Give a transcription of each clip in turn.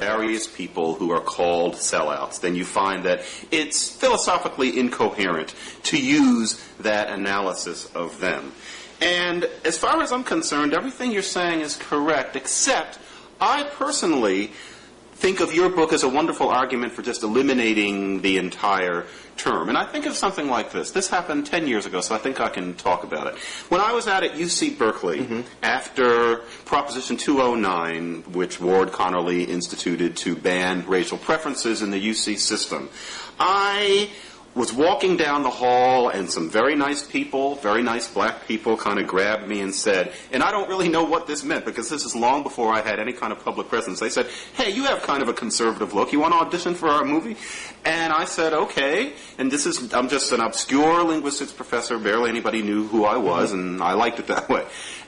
various people who are called sellouts, then you find that it's philosophically incoherent to use that analysis of them. And as far as I'm concerned, everything you're saying is correct, except I personally think of your book as a wonderful argument for just eliminating the entire term. And I think of something like this. This happened 10 years ago, so I think I can talk about it. When I was out at UC Berkeley, after Proposition 209, which Ward Connerly instituted to ban racial preferences in the UC system, I was walking down the hall, and some very nice people, very nice black people, kind of grabbed me and said, and I don't really know what this meant, because this is long before I had any kind of public presence. They said, hey, you have kind of a conservative look. You want to audition for our movie? And I said, okay. And I'm just an obscure linguistics professor. Barely anybody knew who I was, and I liked it that way.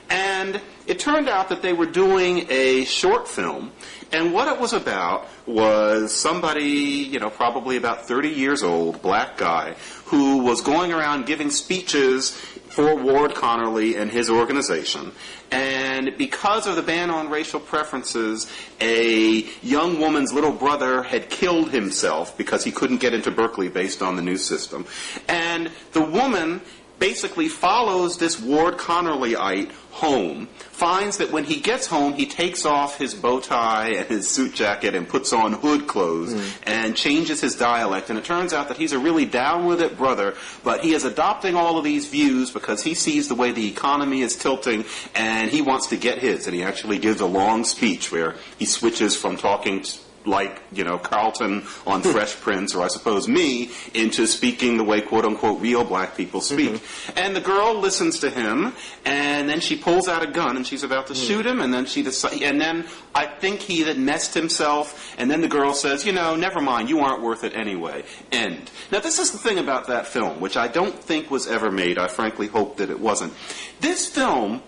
And it turned out that they were doing a short film, and what it was about was somebody, probably about 30 years old, black guy, who was going around giving speeches for Ward Connerly and his organization. And because of the ban on racial preferences, a young woman's little brother had killed himself because he couldn't get into Berkeley based on the new system. And the woman basically follows this Ward Connerlyite home, finds that when he gets home, he takes off his bow tie and his suit jacket and puts on hood clothes and changes his dialect. And it turns out that he's a really down-with-it brother, but he is adopting all of these views because he sees the way the economy is tilting, and he wants to get his. And he actually gives a long speech where he switches from talking like, Carlton on Fresh Prince, or I suppose me, into speaking the way, quote-unquote, real black people speak. And the girl listens to him, and then she pulls out a gun, and she's about to shoot him, and then and then I think he had messed himself, and then the girl says, never mind, you aren't worth it anyway. End. Now, this is the thing about that film, which I don't think was ever made. I frankly hope that it wasn't. This film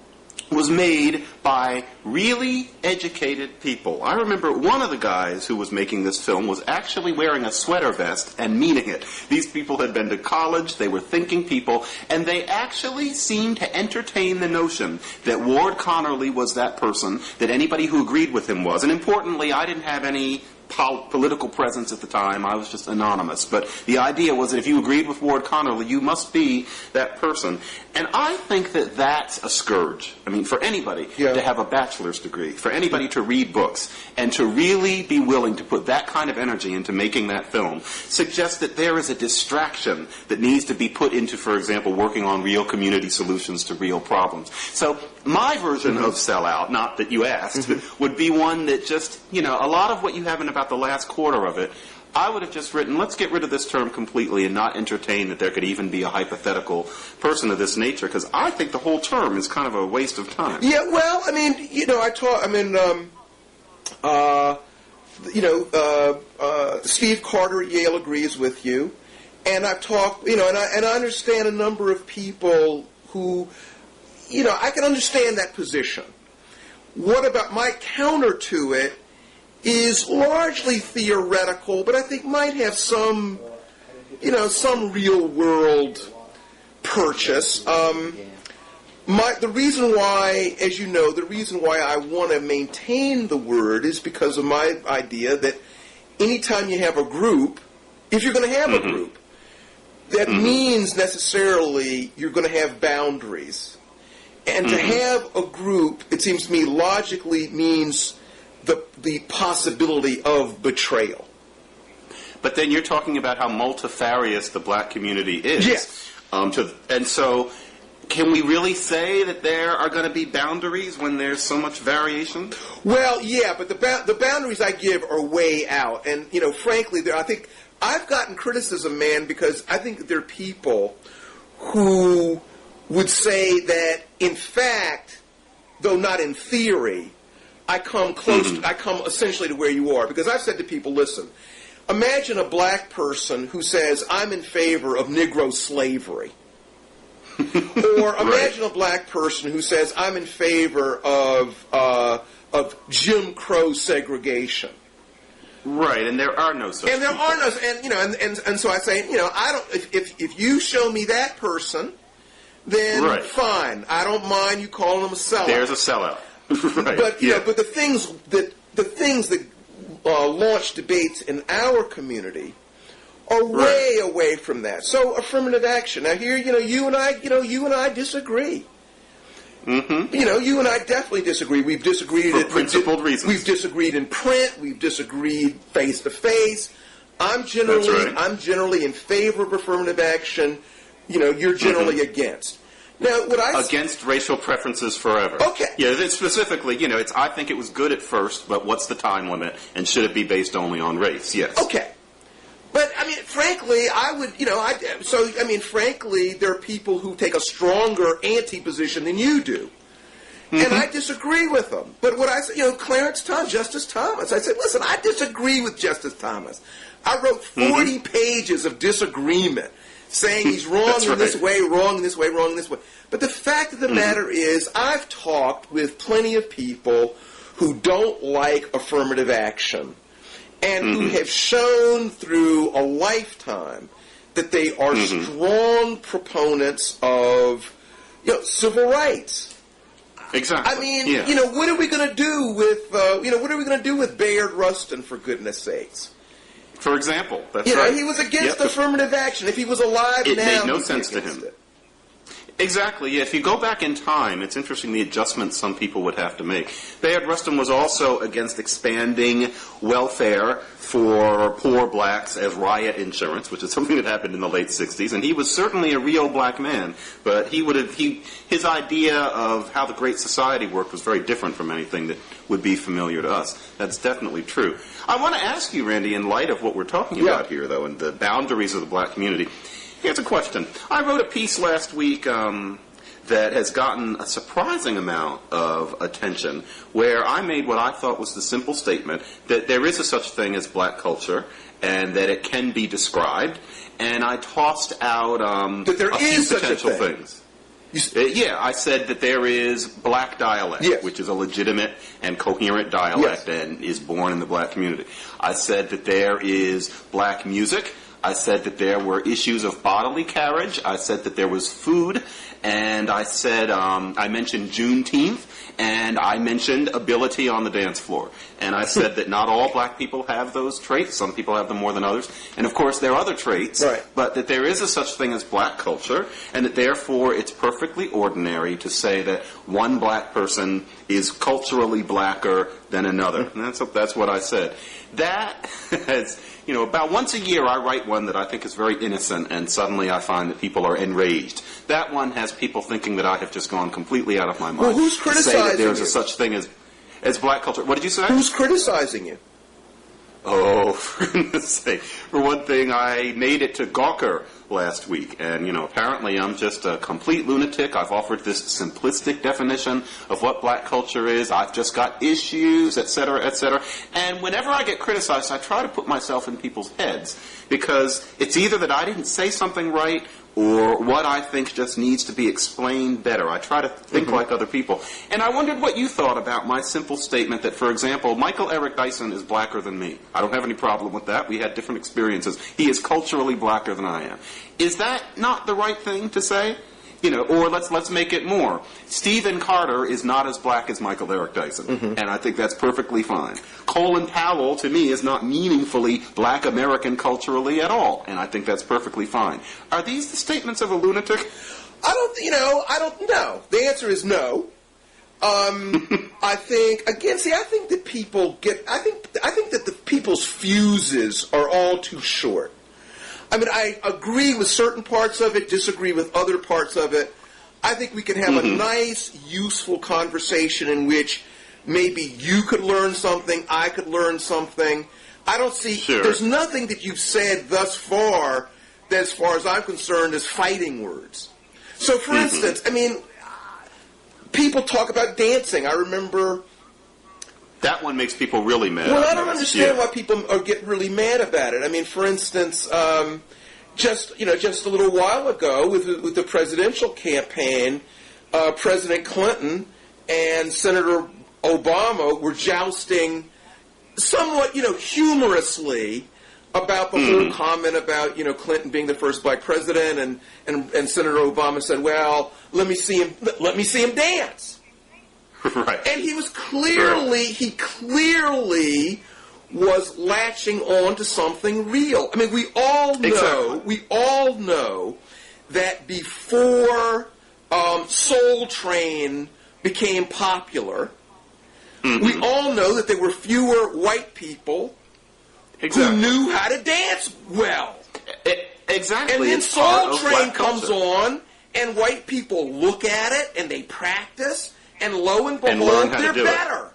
was made by really educated people. I remember one of the guys who was making this film was actually wearing a sweater vest and meaning it. These people had been to college, they were thinking people, and they actually seemed to entertain the notion that Ward Connerly was that person, that anybody who agreed with him was. And importantly, I didn't have any political presence at the time. I was just anonymous. But the idea was that if you agreed with Ward Connerly, you must be that person. And I think that that's a scourge. I mean, for anybody to have a bachelor's degree, for anybody to read books, and to really be willing to put that kind of energy into making that film, suggests that there is a distraction that needs to be put into, for example, working on real community solutions to real problems. So my version of Sellout, not that you asked, would be one that just, a lot of what you have in about the last quarter of it, I would have just written, let's get rid of this term completely and not entertain that there could even be a hypothetical person of this nature, because I think the whole term is kind of a waste of time. Yeah, well, I mean, Steve Carter at Yale agrees with you, and I've talked, and I understand a number of people who, I can understand that position. What about my counter to it is largely theoretical, but I think might have some real world purchase. The reason why, as you know, the reason why I want to maintain the word is because of my idea that anytime you have a group, if you're going to have a group, that means necessarily you're going to have boundaries. And to have a group, it seems to me, logically means the possibility of betrayal. But then you're talking about how multifarious the black community is. Yes. And so, can we really say that there are going to be boundaries when there's so much variation? Well, yeah, but the boundaries I give are way out. And, frankly, I think I've gotten criticism, man, because I think that there are people who would say that, in fact, though not in theory, I come close. I come essentially to where you are, because I've said to people, listen, imagine a black person who says, I'm in favor of Negro slavery. Or imagine a black person who says, I'm in favor of Jim Crow segregation. Right, and there are no such And there people. are no, and so I say, I don't. If you show me that person, then fine. I don't mind you calling them a sellout. There's a sellout. Right. But but the things that launch debates in our community are way away from that. So affirmative action. Now here, you and I disagree. Mm-hmm. You and I definitely disagree. We've disagreed for principled reasons. We've disagreed in print. We've disagreed face to face. I'm generally in favor of affirmative action. You're generally against. Now, against racial preferences forever. Okay. Yeah, it's specifically, I think it was good at first, but what's the time limit, and should it be based only on race? Yes. Okay. But, frankly, frankly, there are people who take a stronger anti-position than you do. Mm-hmm. And I disagree with them. But what I say, Justice Thomas, I said, listen, I disagree with Justice Thomas. I wrote 40 pages of disagreement saying he's wrong in this way, wrong in this way, wrong in this way. But the fact of the matter is, I've talked with plenty of people who don't like affirmative action and who have shown through a lifetime that they are strong proponents of civil rights. Exactly. What are we going to do with Bayard Rustin, for goodness sakes? For example, that's right. He was against affirmative action. If he was alive now, it made no sense to him. Exactly. Yeah. If you go back in time, it's interesting the adjustments some people would have to make. Bayard Rustin was also against expanding welfare for poor blacks as riot insurance, which is something that happened in the late 60s, and he was certainly a real black man, but his idea of how the Great Society worked was very different from anything that would be familiar to us. That's definitely true. I want to ask you, Randy, in light of what we're talking about here, though, and the boundaries of the black community, here's a question. I wrote a piece last week that has gotten a surprising amount of attention, where I made what I thought was the simple statement that there is a such thing as black culture and that it can be described, and I tossed out that there a is few such potential a thing. things. I said that there is black dialect, which is a legitimate and coherent dialect and is born in the black community. I said that there is black music. I said that there were issues of bodily carriage. I said that there was food. And I said, I mentioned Juneteenth, and I mentioned ability on the dance floor. And I said that not all black people have those traits. Some people have them more than others. And, of course, there are other traits. Right. But that there is a such thing as black culture, and that, therefore, it's perfectly ordinary to say that one black person is culturally blacker than another. And that's what I said. That has... about once a year I write one that I think is very innocent, and suddenly I find that people are enraged. That one has people thinking that I have just gone completely out of my mind. Well, who's criticizing you? To say that there's a such thing as black culture. What did you say? Who's criticizing you? Oh, for goodness sake. For one thing, I made it to Gawker last week, and, apparently I'm just a complete lunatic. I've offered this simplistic definition of what black culture is. I've just got issues, et cetera, et cetera. And whenever I get criticized, I try to put myself in people's heads, because it's either that I didn't say something right or what I think just needs to be explained better. I try to think like other people. And I wondered what you thought about my simple statement that, for example, Michael Eric Dyson is blacker than me. I don't have any problem with that. We had different experiences. He is culturally blacker than I am. Is that not the right thing to say? Or let's make it more. Stephen Carter is not as black as Michael Eric Dyson, and I think that's perfectly fine. Colin Powell, to me, is not meaningfully black American culturally at all, and I think that's perfectly fine. Are these the statements of a lunatic? I don't know. The answer is no. I think that people I think that the people's fuses are all too short. I agree with certain parts of it, disagree with other parts of it. I think we can have a nice, useful conversation in which maybe you could learn something, I could learn something. I don't see, there's nothing that you've said thus far that, as far as I'm concerned, is fighting words. So, for instance, people talk about dancing. I remember... That one makes people really mad. Well, I don't understand why people get really mad about it. For instance, just a little while ago with the presidential campaign, President Clinton and Senator Obama were jousting somewhat, humorously about the whole comment about, Clinton being the first black president, and Senator Obama said, "Well, let me see him dance." Right. And he clearly was latching on to something real. I mean, we all know that before Soul Train became popular, we all know that there were fewer white people who knew how to dance well. Exactly. And then Soul Train comes on, and white people look at it, and they practice, and lo and behold, they're better.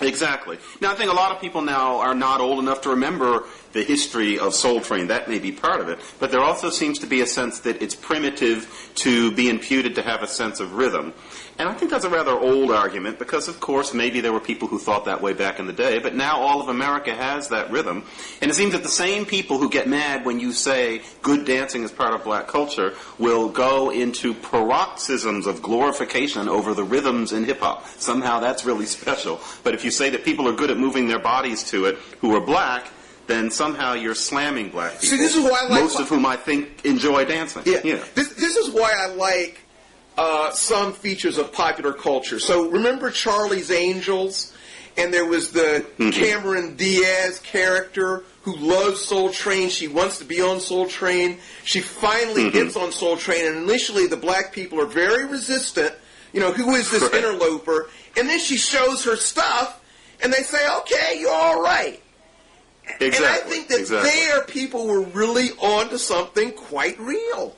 Exactly. Now, I think a lot of people now are not old enough to remember the history of Soul Train. That may be part of it. But there also seems to be a sense that it's primitive to be imputed to have a sense of rhythm. And I think that's a rather old argument because, of course, maybe there were people who thought that way back in the day, but now all of America has that rhythm. And it seems that the same people who get mad when you say good dancing is part of black culture will go into paroxysms of glorification over the rhythms in hip-hop. Somehow that's really special. But if you say that people are good at moving their bodies to it who are black, then somehow you're slamming black people. See, this is why I like most of whom I think enjoy dancing. Yeah. This is why I like some features of popular culture. So remember Charlie's Angels? And there was the Cameron Diaz character who loves Soul Train. She wants to be on Soul Train. She finally gets on Soul Train, and initially the black people are very resistant. You know, who is this interloper? And then she shows her stuff, and they say, okay, you're all right. Exactly. And I think that there people were really onto something quite real.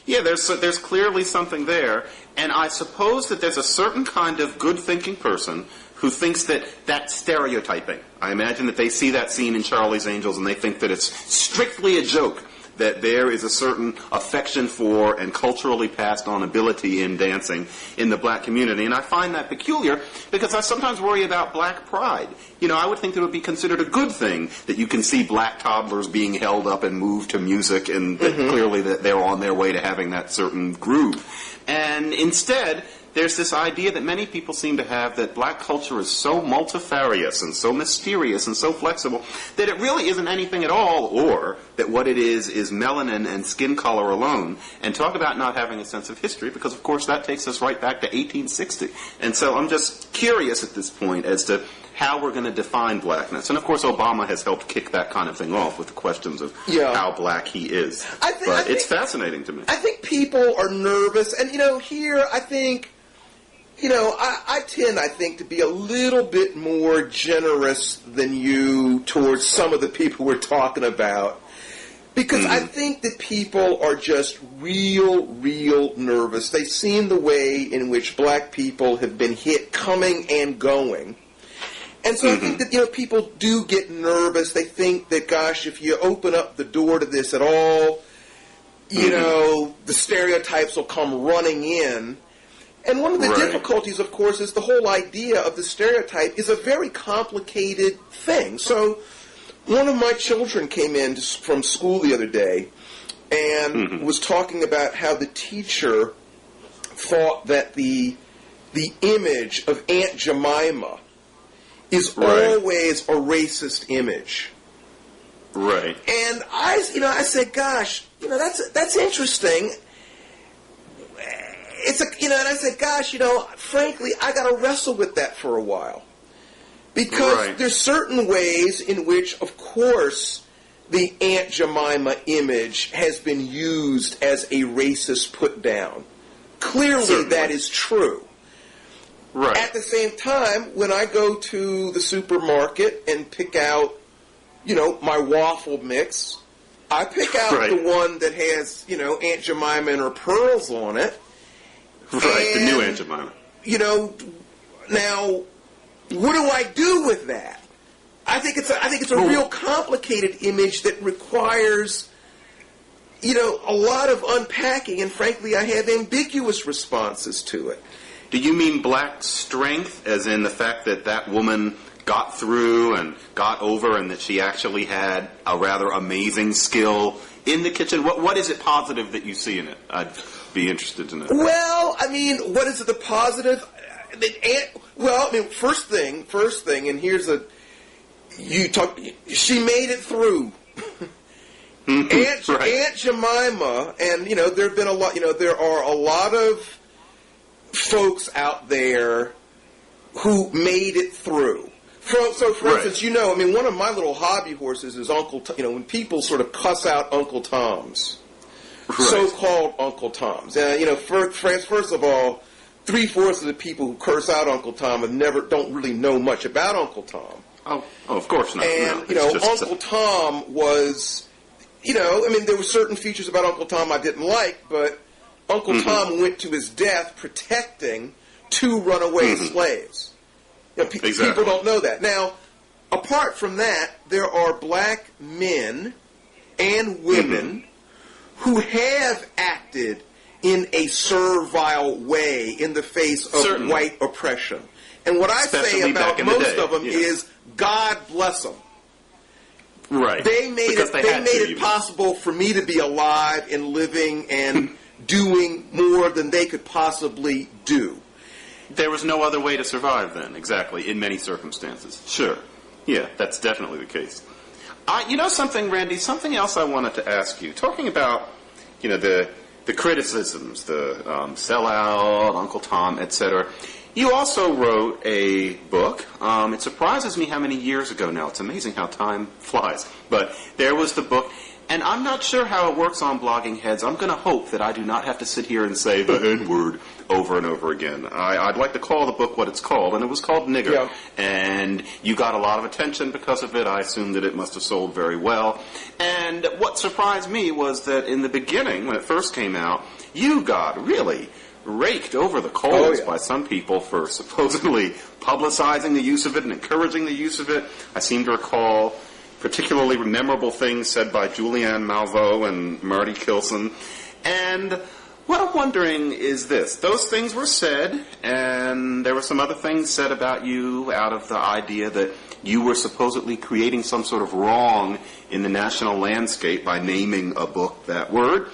Yeah, there's clearly something there, and I suppose that there's a certain kind of good-thinking person who thinks that that's stereotyping. I imagine that they see that scene in Charlie's Angels and they think that it's strictly a joke, that there is a certain affection for and culturally passed on ability in dancing in the black community. And I find that peculiar because I sometimes worry about black pride. You know, I would think that it would be considered a good thing that you can see black toddlers being held up and moved to music and that clearly that they're on their way to having that certain groove. And instead, there's this idea that many people seem to have that black culture is so multifarious and so mysterious and so flexible that it really isn't anything at all, or that what it is melanin and skin color alone. And talk about not having a sense of history, because of course that takes us right back to 1860. And so I'm just curious at this point as to how we're going to define blackness. And of course Obama has helped kick that kind of thing off with the questions of how black he is. But it's fascinating to me. I think people are nervous, and here I think I tend, to be a little bit more generous than you towards some of the people we're talking about. Because I think that people are just real nervous. They've seen the way in which black people have been hit coming and going. And so I think that, people do get nervous. They think that, gosh, if you open up the door to this at all, the stereotypes will come running in. And one of the difficulties, of course, is the whole idea of the stereotype is a very complicated thing. So one of my children came in from school the other day and was talking about how the teacher thought that the image of Aunt Jemima is always a racist image. Right. And I said, gosh, that's interesting. And I said, gosh, frankly, I got to wrestle with that for a while. Because there's certain ways in which, of course, the Aunt Jemima image has been used as a racist put-down. Clearly that is true. Right. At the same time, when I go to the supermarket and pick out, my waffle mix, I pick out the one that has, Aunt Jemima and her pearls on it. Right, the new Aunt Jemima. Now, what do I do with that? I think it's a real complicated image that requires, a lot of unpacking, and frankly, I have ambiguous responses to it. Do you mean black strength, as in the fact that that woman got through and got over and that she actually had a rather amazing skill in the kitchen? What is it positive that you see in it? I'd be interested to know. Well, what is it the positive? First thing, and here's she made it through. Aunt Jemima, and there have been a lot. There are a lot of folks out there who made it through. For instance, I mean, one of my little hobby horses is when people sort of cuss out Uncle Toms, so-called Uncle Toms. First of all, 3/4 of the people who curse out Uncle Tom don't really know much about Uncle Tom. Oh, of course not. And, Uncle Tom was, there were certain features about Uncle Tom I didn't like, but Uncle Tom went to his death protecting 2 runaway slaves. People don't know that. Now, apart from that, there are black men and women who have acted in a servile way in the face of white oppression. And what I say about most of them is, God bless them. Right. They made it possible for me to be alive and living and doing more than they could possibly do. There was no other way to survive then, exactly, in many circumstances. Sure. Yeah, that's definitely the case. Something, Randy, something else I wanted to ask you. Talking about, the criticisms, the Sellout, Uncle Tom, etc. You also wrote a book. It surprises me how many years ago now. It's amazing how time flies. But there was the book. And I'm not sure how it works on Blogging Heads. I'm going to hope that I do not have to sit here and say the N-word over and over again. I'd like to call the book what it's called, and it was called Nigger. Yeah. And you got a lot of attention because of it. I assume that it must have sold very well. And what surprised me was that in the beginning, when it first came out, you got really raked over the coals by some people for supposedly publicizing the use of it and encouraging the use of it. I seem to recall particularly memorable things said by Julianne Malveaux and Marty Kilson. And what I'm wondering is this. Those things were said, and there were some other things said about you out of the idea that you were supposedly creating some sort of wrong in the national landscape by naming a book that word.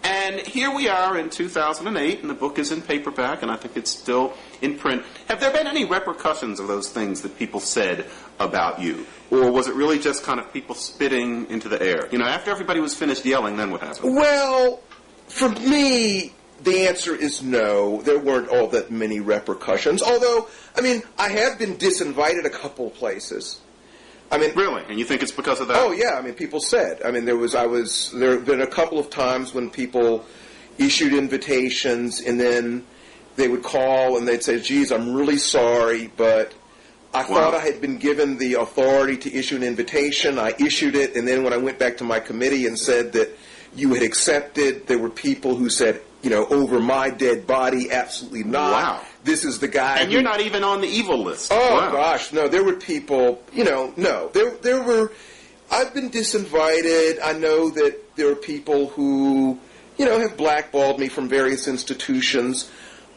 And here we are in 2008, and the book is in paperback, and I think it's still in print. Have there been any repercussions of those things that people said about you? Or was it really just kind of people spitting into the air? After everybody was finished yelling, then what happened? Well, for me, the answer is no. There weren't all that many repercussions. Although, I have been disinvited a couple places. Really? And you think it's because of that? Oh, yeah. People said. There have been a couple of times when people issued invitations, and then they would call and they'd say, geez, I'm really sorry, but I thought I had been given the authority to issue an invitation. I issued it, and then when I went back to my committee and said that you had accepted, there were people who said, over my dead body, absolutely not. Wow. This is the guy. And you're not even on the evil list. Oh, gosh, no. There were people, no. There were, I've been disinvited. I know that there are people who, have blackballed me from various institutions.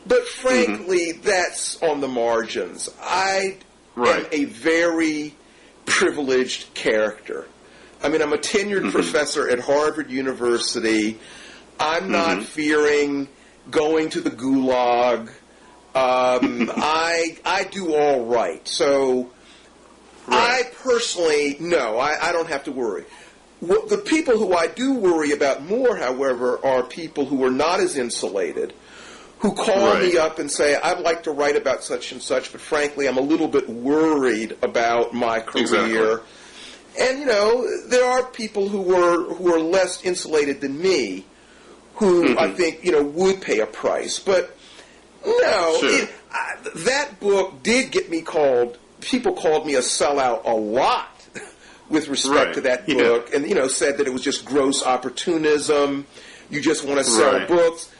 But frankly, that's on the margins. I am a very privileged character. I'm a tenured professor at Harvard University. I'm not fearing going to the gulag. I do all right. So I personally, no, I don't have to worry. The people who I do worry about more, however, are people who are not as insulated, who call me up and say, I'd like to write about such and such, but frankly, I'm a little bit worried about my career. Exactly. And, there are people who are less insulated than me who I think, would pay a price. But, no, that book did get me called, people called me a sellout a lot with respect to that book, and, said that it was just gross opportunism, you just want to sell books.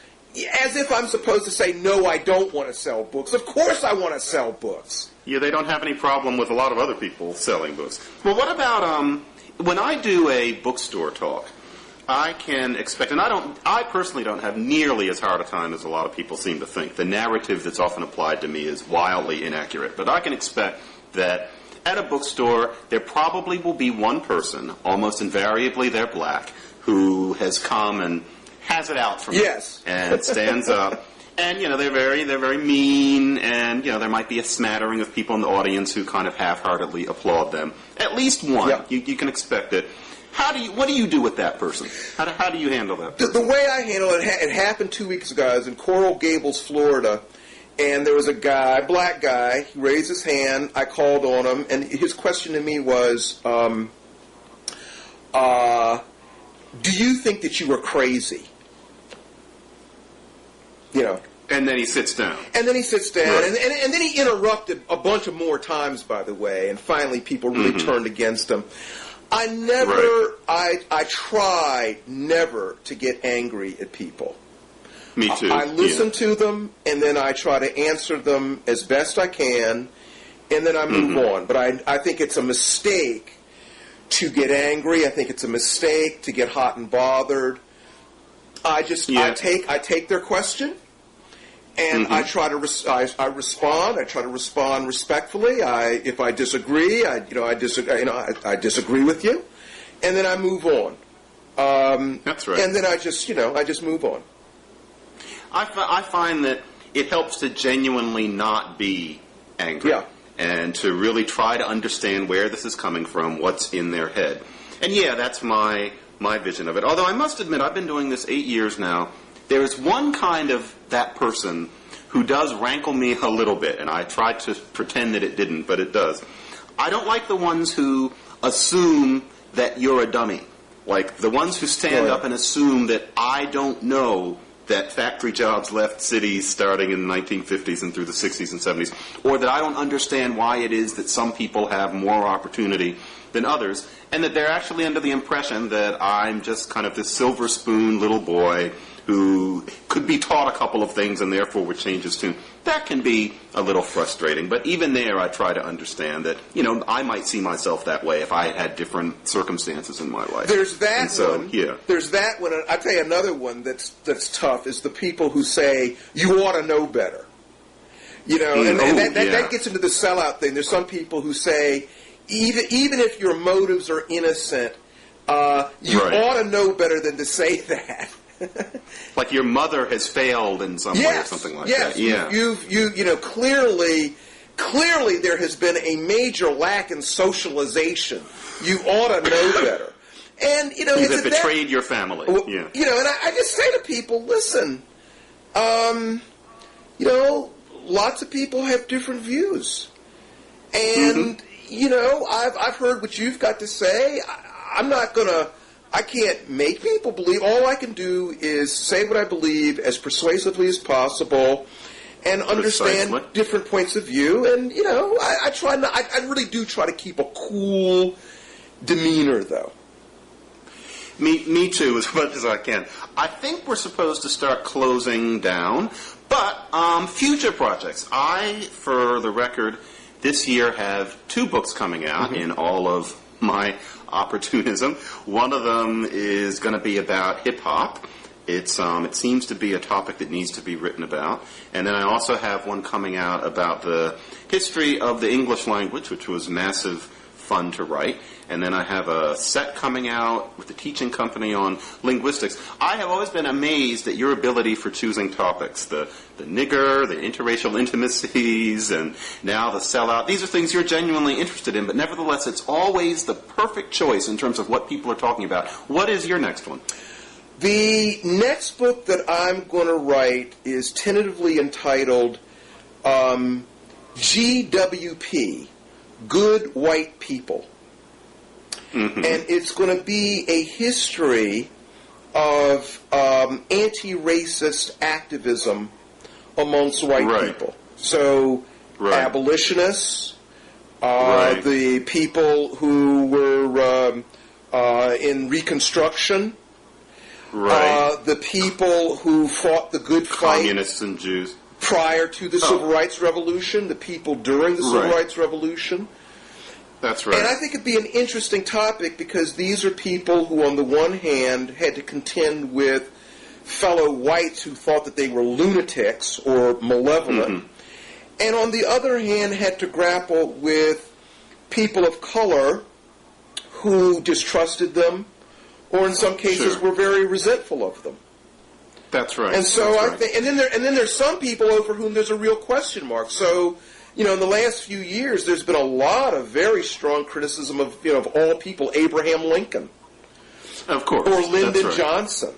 As if I'm supposed to say, no, I don't want to sell books. Of course I want to sell books. Yeah, they don't have any problem with a lot of other people selling books. Well, what about, when I do a bookstore talk, I can expect, and I personally don't have nearly as hard a time as a lot of people seem to think. The narrative that's often applied to me is wildly inaccurate. But I can expect that at a bookstore, there probably will be one person, almost invariably they're black, who has come and has it out for me. Yes. And stands up. And, they're very mean, and, there might be a smattering of people in the audience who kind of half-heartedly applaud them. At least one. Yep. You can expect it. What do you do with that person? How do you handle that person? The way I handle it, it happened 2 weeks ago. I was in Coral Gables, Florida, and there was a guy, black guy, he raised his hand, I called on him, and his question to me was, do you think that you were crazy? You know. And then he sits down. And then he sits down, right. and then he interrupted a bunch of more times, by the way, and finally people really turned against him. I never, I try never to get angry at people. Me too. I listen to them, and then I try to answer them as best I can, and then I move on. But I think it's a mistake to get angry. I think it's a mistake to get hot and bothered. I take their question, and I try to I respond. I try to respond respectfully. If I disagree, I disagree with you, and then I move on. That's right. And then I just move on. I find that it helps to genuinely not be angry. Yeah. And to really try to understand where this is coming from, what's in their head. And yeah, that's my vision of it. Although I must admit, I've been doing this 8 years now. There is one kind of that person who does rankle me a little bit, and I try to pretend that it didn't, but it does. I don't like the ones who assume that you're a dummy. Like the ones who stand up and assume that I don't know that factory jobs left cities starting in the 1950s and through the 60s and 70s, or that I don't understand why it is that some people have more opportunity than others, and that they're actually under the impression that I'm just kind of this silver spoon little boy who could be taught a couple of things and therefore would change his tune. That can be a little frustrating, but even there I try to understand that, I might see myself that way if I had different circumstances in my life. There's that one. Yeah. There's that one. I'll tell you another one that's tough is the people who say, you ought to know better. That gets into the sellout thing. There's some people who say, even if your motives are innocent, you ought to know better than to say that. Like your mother has failed in some way or something like that. Yeah. Clearly there has been a major lack in socialization. You ought to know better. And you have betrayed your family. And I just say to people, listen, lots of people have different views. And I've heard what you've got to say. I can't make people believe. All I can do is say what I believe as persuasively as possible and understand different points of view. And, I really do try to keep a cool demeanor, though. Me too, as much as I can. I think we're supposed to start closing down, but future projects. For the record, this year have 2 books coming out in all of my opportunism. One of them is going to be about hip-hop. It seems to be a topic that needs to be written about. And then I also have one coming out about the history of the English language, which was massive fun to write. And then I have a set coming out with the teaching company on linguistics. I have always been amazed at your ability for choosing topics. The Nigger, the interracial intimacies, and now the sellout. These are things you're genuinely interested in, but nevertheless, it's always the perfect choice in terms of what people are talking about. What is your next one? The next book that I'm going to write is tentatively entitled GWP, Good White People. And it's going to be a history of anti-racist activism amongst white people. So abolitionists, the people who were in Reconstruction, the people who fought the good fight, communists and Jews, prior to the Civil Rights Revolution, the people during the Civil Rights Revolution. That's right. And I think it'd be an interesting topic because these are people who, on the one hand, had to contend with fellow whites who thought that they were lunatics or malevolent, and on the other hand, had to grapple with people of color who distrusted them, or in some cases were very resentful of them. That's right. And so I think, and then there's some people over whom there's a real question mark. So, in the last few years, there's been a lot of very strong criticism of, of all people, Abraham Lincoln, of course, or Lyndon Johnson.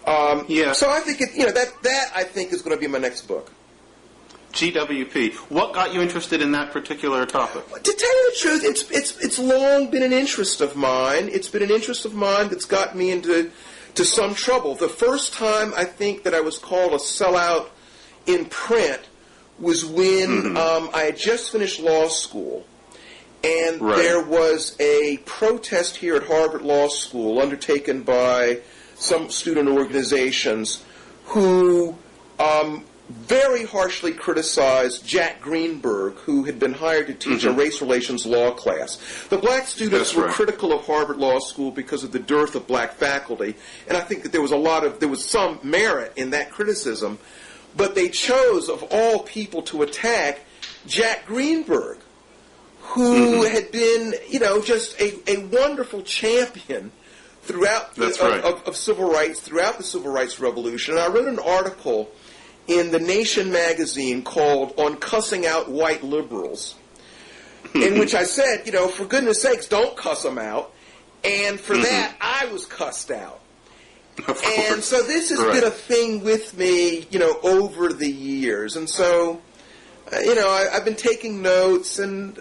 So I think that I think is going to be my next book. GWP. What got you interested in that particular topic? To tell you the truth, it's long been an interest of mine. It's been an interest of mine that's got me into some trouble. The first time I think that I was called a sellout in print was when I had just finished law school, and there was a protest here at Harvard Law School undertaken by some student organizations who very harshly criticized Jack Greenberg, who had been hired to teach a race relations law class. The black students were critical of Harvard Law School because of the dearth of black faculty, and I think that there was some merit in that criticism, but they chose, of all people, to attack Jack Greenberg, who had been, just a wonderful champion throughout of civil rights, throughout the Civil Rights Revolution. And I wrote an article in the Nation magazine called "On Cussing Out White Liberals," in which I said, for goodness sakes, don't cuss them out. And for that, I was cussed out. And so this has been a thing with me, over the years. And so, I've been taking notes and,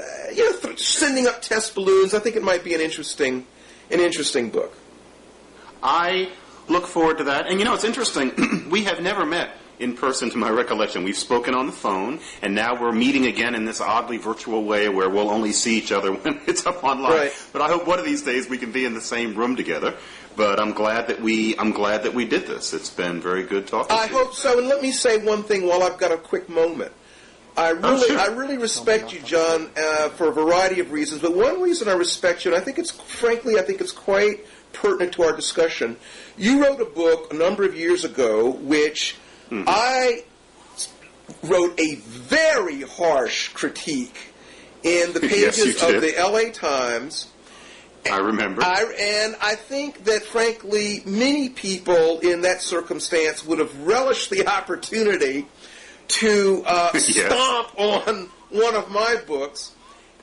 sending up test balloons. I think it might be an interesting book. I look forward to that. And, it's interesting. We have never met in person, to my recollection. We've spoken on the phone, and now we're meeting again in this oddly virtual way where we'll only see each other when it's up online. Right. But I hope one of these days we can be in the same room together. But I'm glad that we did this. It's been very good talking to you. I hope so. And let me say one thing while I've got a quick moment. I really respect you, John, for a variety of reasons. But one reason I respect you, and I think it's quite pertinent to our discussion. You wrote a book a number of years ago, which I wrote a very harsh critique in the pages of the LA Times. I remember. And I think that, frankly, many people in that circumstance would have relished the opportunity to stomp on one of my books.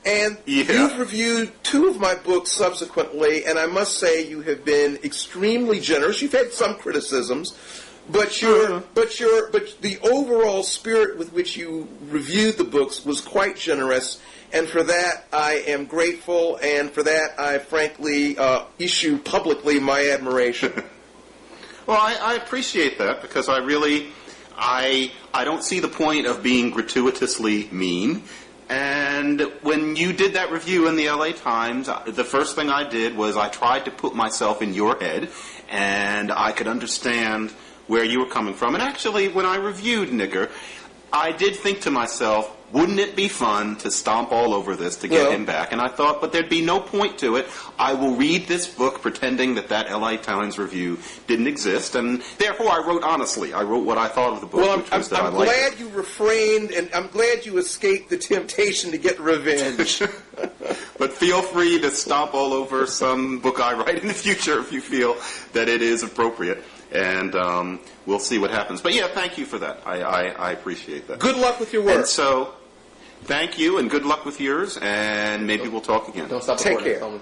And you've reviewed two of my books subsequently, and I must say you have been extremely generous. You've had some criticisms, but the overall spirit with which you reviewed the books was quite generous. And for that, I am grateful, and for that, I frankly issue publicly my admiration. Well, I appreciate that, because I don't see the point of being gratuitously mean. And when you did that review in the LA Times, the first thing I did was I tried to put myself in your head, and I could understand where you were coming from. And actually, when I reviewed Nigger, I did think to myself, wouldn't it be fun to stomp all over this to get him back? And I thought, but there'd be no point to it. I will read this book pretending that LA Times review didn't exist, and therefore I wrote honestly. I wrote what I thought of the book. Well, I'm glad you refrained, and I'm glad you escaped the temptation to get revenge. But feel free to stomp all over some book I write in the future if you feel that it is appropriate. And we'll see what happens. But thank you for that. I appreciate that. Good luck with your work. And so, thank you, and good luck with yours, and maybe we'll talk again. Don't stop Take care.